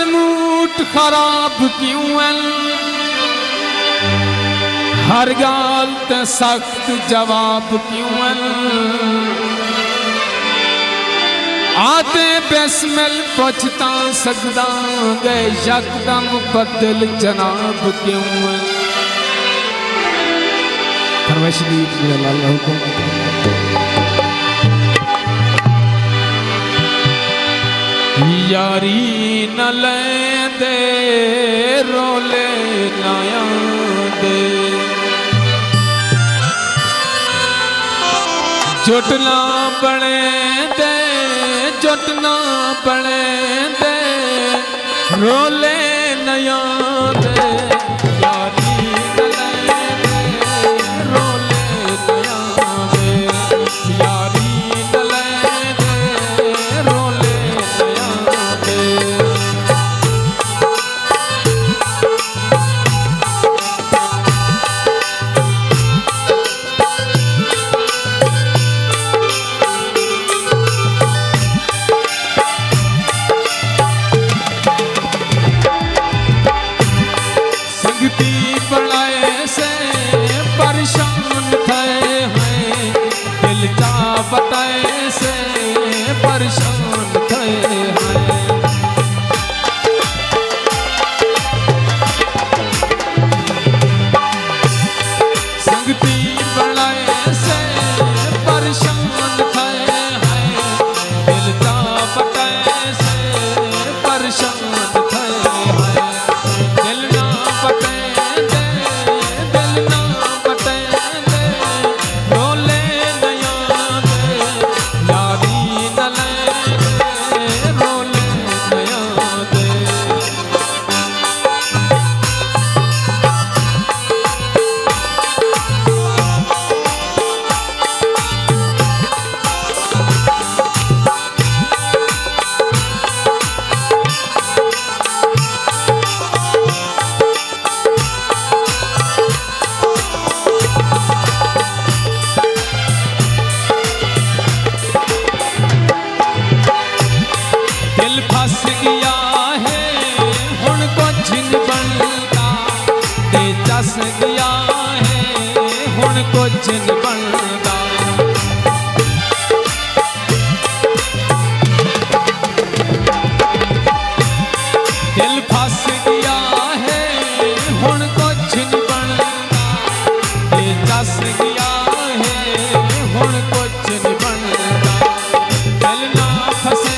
मूट खराब क्यों है, हर गाल ते सख्त जवाब क्यों है। आते बिस्मिल पुछता सकदा गए यकदम बदल जनाब क्यों है। फरमाइश दी अल्लाह हुक्म यारी न ले दे रोले नाया दे, जुटना बने दे जुटना बने दे रोले नया दे। यारी न ले दे रोले नया दे, यारी न ले दे रोले नया दे। बनाए से परेशान थे हैं, दिल जा बताए से परेशान थे हैं। संगती बनाए से परेशान थे हैं, दिल जा बताए से परेशान थे हैं। दिल ना बताए फस गया है हुण कुछ नहीं बनता, ते चस गया है हुण कुछ नहीं बनता। दिल फस गया है हुण कुछ नहीं बनता, ते चस गया है हुण कुछ नहीं बनता। दिल ना फसे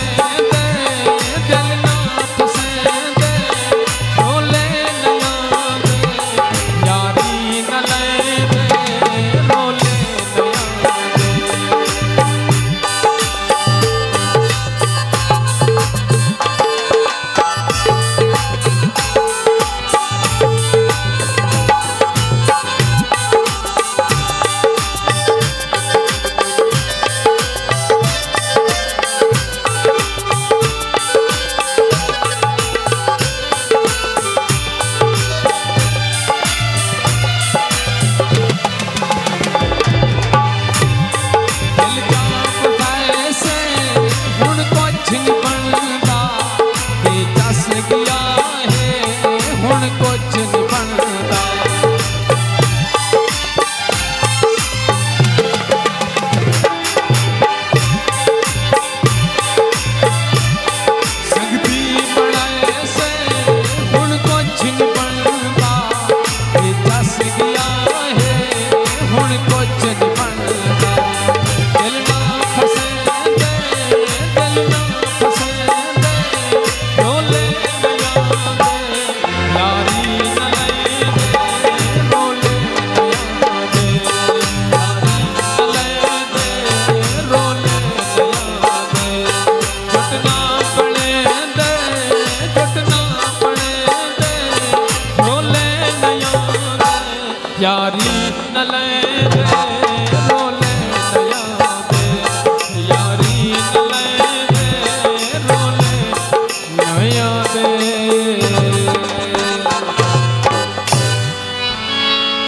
गया